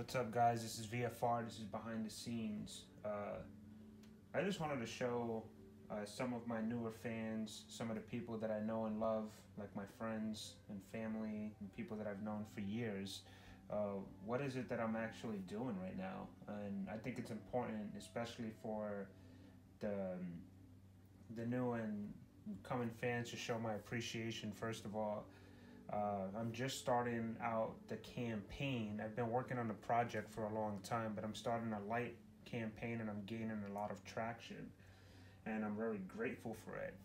What's up, guys? This is VFR. This is Behind the Scenes. I just wanted to show some of my newer fans, some of the people that I know and love, like my friends and family and people that I've known for years. What is it that I'm actually doing right now? And I think it's important, especially for the new and coming fans, to show my appreciation. First of all, I'm just starting out the campaign. I've been working on the project for a long time, but I'm starting a light campaign and I'm gaining a lot of traction, and I'm very grateful for it.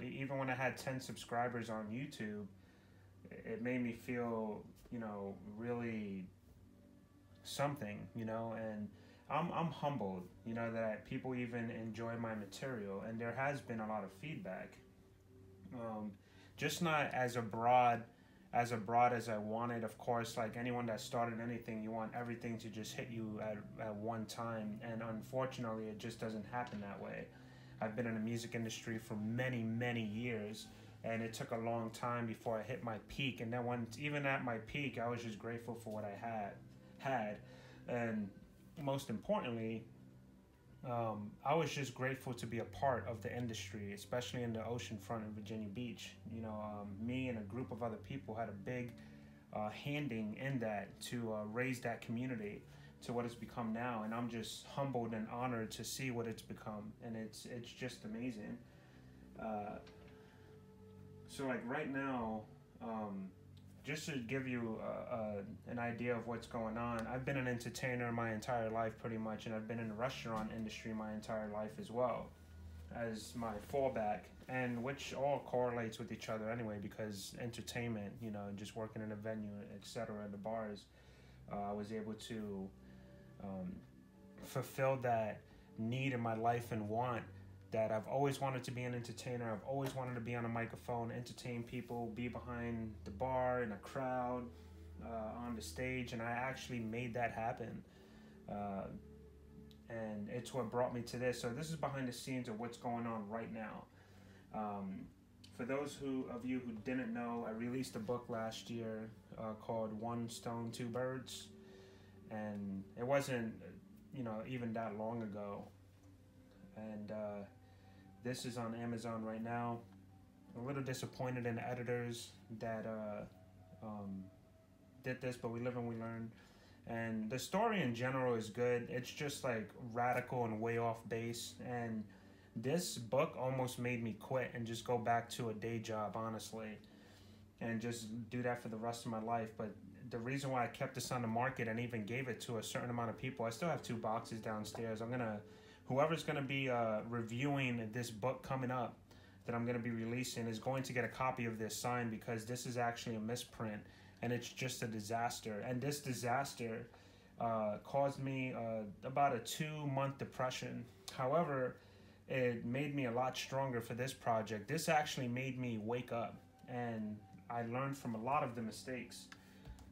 Even when I had 10 subscribers on YouTube, it made me feel, really something, and I'm humbled, that people even enjoy my material, and there has been a lot of feedback. Just not as broad as I wanted. Of course, like anyone that started anything, you want everything to just hit you at one time, and unfortunately it just doesn't happen that way. I've been in the music industry for many years, and it took a long time before I hit my peak. And then even at my peak, I was just grateful for what I had, and most importantly, I was just grateful to be a part of the industry, especially in the ocean front in Virginia Beach. Me and a group of other people had a big handing in that to raise that community to what it's become now, and I'm just humbled and honored to see what it's become, and it's just amazing. So like right now, just to give you an idea of what's going on, I've been an entertainer my entire life pretty much, and I've been in the restaurant industry my entire life as well as my fallback, and which all correlates with each other anyway, because entertainment, just working in a venue, etc., the bars, I was able to fulfill that need in my life and want that I've always wanted to be an entertainer. I've always wanted to be on a microphone, entertain people, be behind the bar in a crowd, on the stage, and I actually made that happen. And it's what brought me to this. So this is behind the scenes of what's going on right now. For those of you who didn't know, I released a book last year called One Stone, Two Birds, and it wasn't, even that long ago. And this is on Amazon right now. A little disappointed in the editors that did this, but we live and we learn. And the story in general is good. It's just like radical and way off base. And this book almost made me quit and just go back to a day job, honestly, and just do that for the rest of my life. But the reason why I kept this on the market and even gave it to a certain amount of people, I still have 2 boxes downstairs. Whoever's going to be reviewing this book coming up that I'm going to be releasing is going to get a copy of this signed, because this is actually a misprint and it's just a disaster. And this disaster caused me about a 2-month depression. However, it made me a lot stronger for this project. This actually made me wake up, and I learned from a lot of the mistakes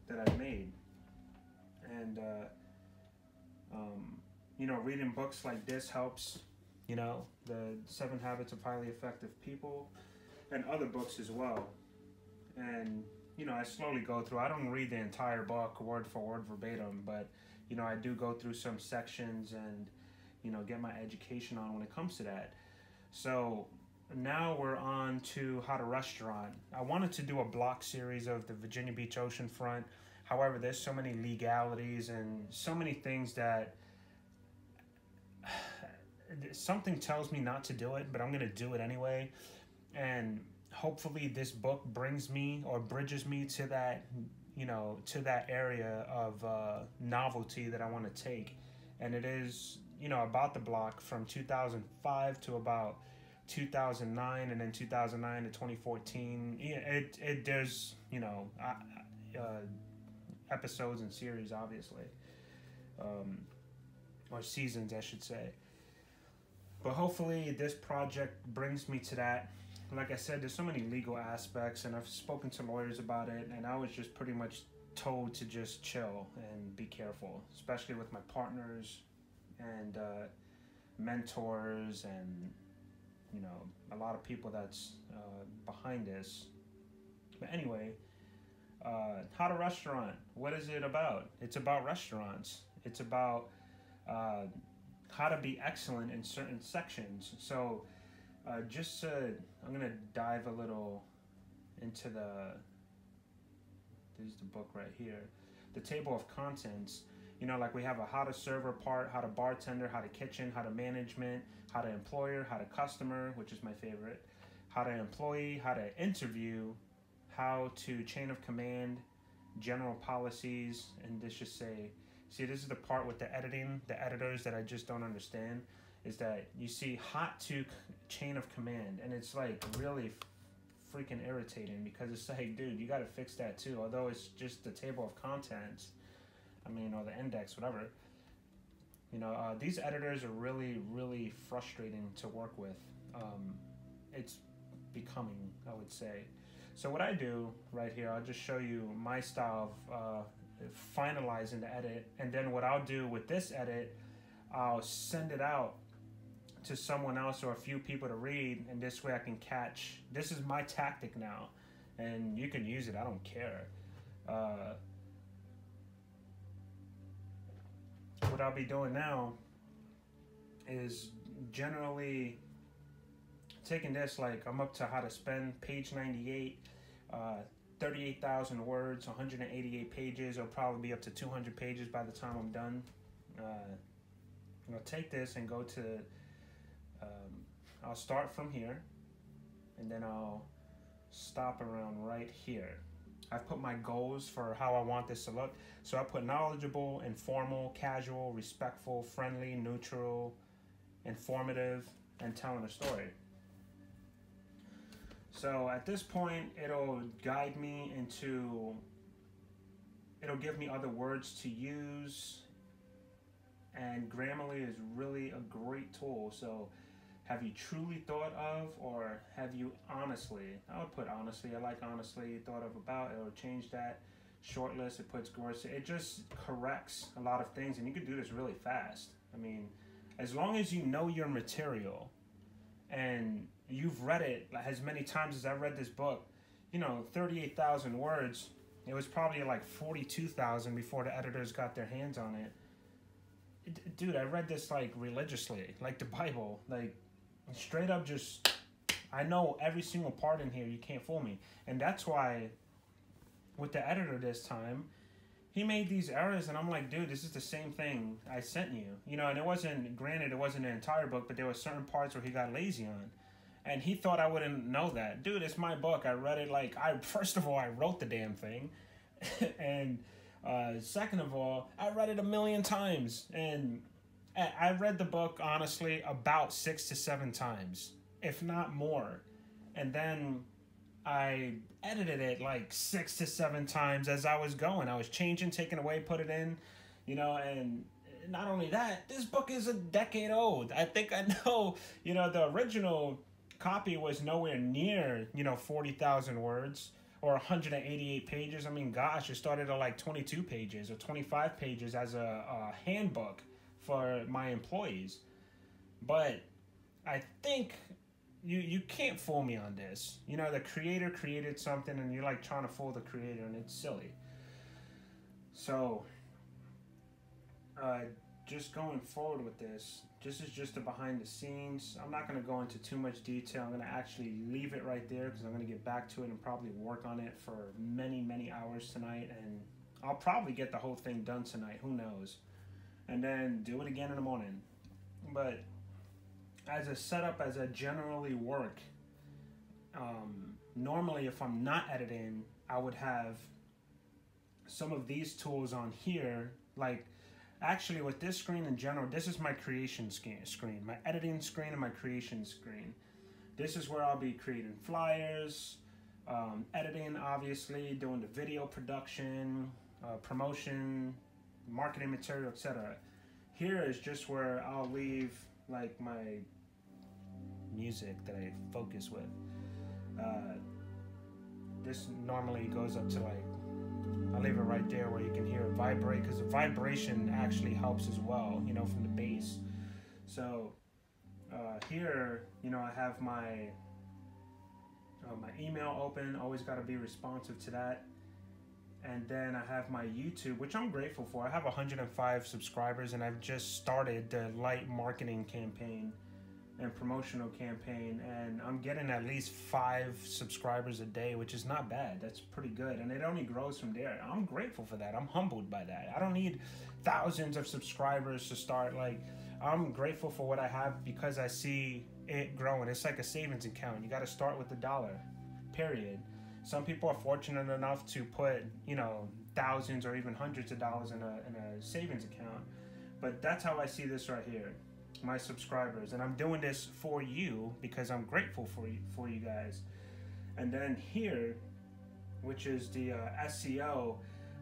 that I've made. And reading books like this helps, the 7 Habits of Highly Effective People, and other books as well. And, I slowly go through. I don't read the entire book word for word verbatim, but, I do go through some sections and, get my education on when it comes to that. So now we're on to how to restaurant. I wanted to do a block series of the Virginia Beach oceanfront. However, there's so many legalities and so many things that something tells me not to do it, but I'm going to do it anyway. And hopefully this book brings me or bridges me to that, to that area of novelty that I want to take. And it is, about the block from 2005 to about 2009, and then 2009 to 2014. There's, episodes and series, obviously. Or seasons, I should say. But hopefully this project brings me to that. Like I said, there's so many legal aspects, and I've spoken to lawyers about it, and I was just pretty much told to just chill and be careful, especially with my partners and mentors and, a lot of people that's behind this. But anyway, How to restaurant. What is it about? It's about restaurants. It's about how to be excellent in certain sections. So I'm gonna dive a little into there's the book right here, the table of contents. You know, like we have a how to server part, how to bartender, how to kitchen, how to management, how to employer, how to customer, which is my favorite, how to employee, how to interview, how to chain of command, general policies, and this just say, see, this is the part with the editing, the editors that I just don't understand, is that you see hot to chain of command, and it's like really freaking irritating because it's like, dude, you got to fix that too. Although it's just the table of contents, I mean, or the index, whatever. You know, these editors are really, really frustrating to work with. It's becoming, I would say. So what I do right here, I'll just show you my style of finalizing the edit, and then what I'll do with this edit, I'll send it out to someone else or a few people to read, and this way I can catch. This is my tactic now, and you can use it. I don't care. What I'll be doing now is generally taking this, like I'm up to how to spend, page 98, 38,000 words, 188 pages. It'll probably be up to 200 pages by the time I'm done. I'll take this and go to, I'll start from here, and then I'll stop around right here. I've put my goals for how I want this to look. So I put knowledgeable, informal, casual, respectful, friendly, neutral, informative, and telling a story. So at this point, it'll guide me into, it'll give me other words to use, and Grammarly is really a great tool. So have you truly thought of, or have you honestly, I would put honestly, I like honestly, thought of about, it will change that. Shortlist, it puts words, it just corrects a lot of things, and you can do this really fast. I mean, as long as you know your material, and you've read it as many times as I read this book, you know, 38,000 words, it was probably like 42,000 before the editors got their hands on it. Dude, I read this like religiously, like the Bible, like straight up just, I know every single part in here, you can't fool me. And that's why with the editor this time, he made these errors, and I'm like, dude, this is the same thing I sent you. You know, and it wasn't, granted, it wasn't the entire book, but there were certain parts where he got lazy on. And he thought I wouldn't know that. Dude, it's my book. I read it like, first of all, I wrote the damn thing. And second of all, I read it 1,000,000 times. And I read the book, honestly, about 6 to 7 times, if not more. And then I edited it like 6 to 7 times as I was going. I was changing, taking away, put it in, you know, and not only that, this book is a decade old. I think I know, you know, the original copy was nowhere near, you know, 40,000 words or 188 pages. I mean, gosh, it started at like 22 pages or 25 pages as a handbook for my employees. But I think you can't fool me on this. You know, the creator created something, and you're like trying to fool the creator, and it's silly. So just going forward with this is just the behind the scenes. I'm not going to go into too much detail. I'm going to actually leave it right there because I'm going to get back to it and probably work on it for many, many hours tonight, and I'll probably get the whole thing done tonight. Who knows? And then do it again in the morning. But as a setup, as I generally work, normally if I'm not editing, I would have some of these tools on here. Like, actually with this screen in general, this is my creation screen, my editing screen and my creation screen. This is where I'll be creating flyers, editing, obviously, doing the video production, promotion, marketing material, etc. Here is just where I'll leave like my music that I focus with. This normally goes up to like, I'll leave it right there where you can hear it vibrate, because the vibration actually helps as well, you know, from the bass. So here, you know, I have my my email open. Always got to be responsive to that. And then I have my YouTube, which I'm grateful for. I have 105 subscribers, and I've just started the light marketing campaign and promotional campaign, and I'm getting at least 5 subscribers a day, which is not bad. That's pretty good, and it only grows from there. I'm grateful for that. I'm humbled by that. I don't need thousands of subscribers to start. Like, I'm grateful for what I have because I see it growing. It's like a savings account. You got to start with $1, period. Some people are fortunate enough to put, you know, thousands or even hundreds of dollars in a savings account. But that's how I see this right here, my subscribers. And I'm doing this for you because I'm grateful for you guys. And then here, which is the SEO,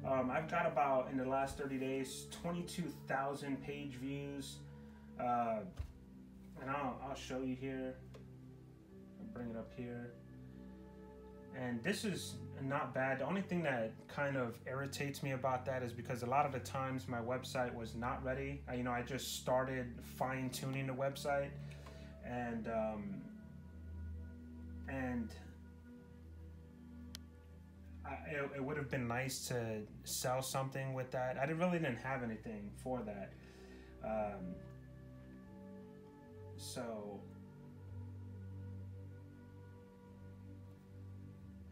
I've got about, in the last 30 days, 22,000 page views. And I'll show you here. I'll bring it up here. And this is not bad. The only thing that kind of irritates me about that is because a lot of the times my website was not ready. I just started fine-tuning the website, and it would have been nice to sell something with that. I really didn't have anything for that.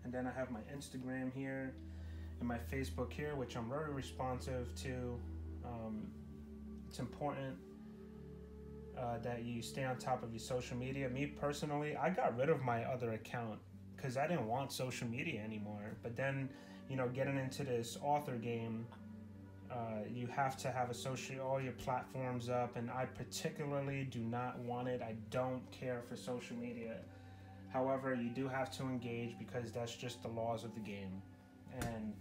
And then I have my Instagram here and my Facebook here, which I'm very responsive to. It's important that you stay on top of your social media. Me personally, I got rid of my other account because I didn't want social media anymore. But then, getting into this author game, you have to have all your platforms up, and I particularly do not want it. I don't care for social media. However, you do have to engage because that's just the laws of the game. And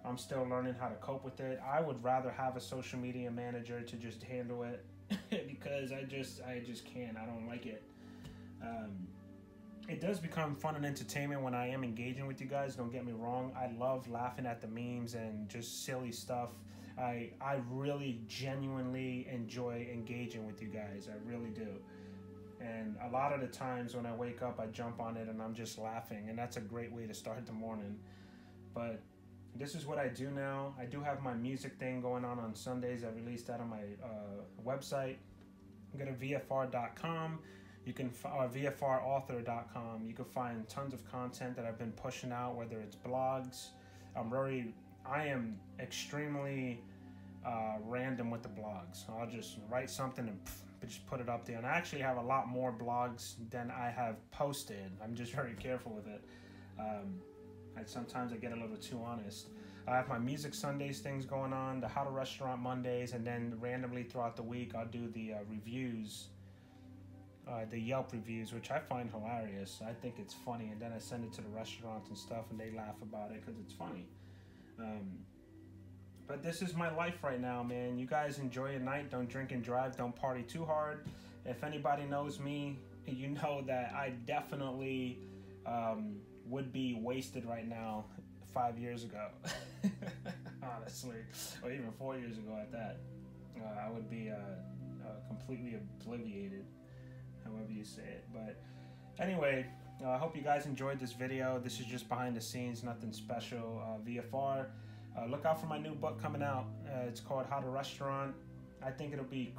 I'm still learning how to cope with it. I would rather have a social media manager to just handle it because I just can't. I don't like it. It does become fun and entertainment when I am engaging with you guys. Don't get me wrong. I love laughing at the memes and just silly stuff. I really genuinely enjoy engaging with you guys. I really do. And a lot of the times when I wake up, I jump on it and I'm just laughing. And that's a great way to start the morning. But this is what I do now. I do have my music thing going on Sundays. I release that on my website. Go to VFR.com. You can, VFRauthor.com. You can find tons of content that I've been pushing out, whether it's blogs. I am extremely random with the blogs. I'll just write something and just put it up there. And I actually have a lot more blogs than I have posted. I'm just very careful with it. Sometimes I get a little too honest. I have my Music Sundays things going on, the How to Restaurant Mondays, and then randomly throughout the week I'll do the reviews, the Yelp reviews, which I find hilarious. I think it's funny, and then I send it to the restaurants and stuff, and they laugh about it because it's funny. But this is my life right now, man. You guys enjoy your night. Don't drink and drive. Don't party too hard. If anybody knows me, you know that I definitely would be wasted right now 5 years ago. Honestly, or even 4 years ago at that. I would be completely obliviated, however you say it. But anyway, I hope you guys enjoyed this video. This is just behind the scenes, nothing special. VFR. Look out for my new book coming out. It's called How to Restaurant. I think it'll be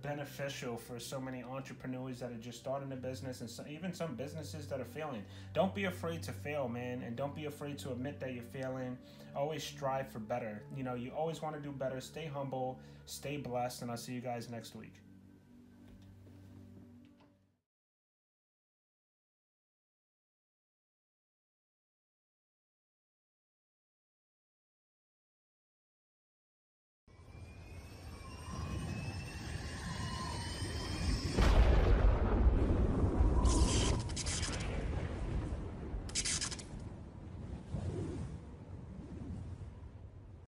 beneficial for so many entrepreneurs that are just starting a business, and even some businesses that are failing. Don't be afraid to fail, man, and don't be afraid to admit that you're failing. Always strive for better. You always want to do better. Stay humble, stay blessed, and I'll see you guys next week.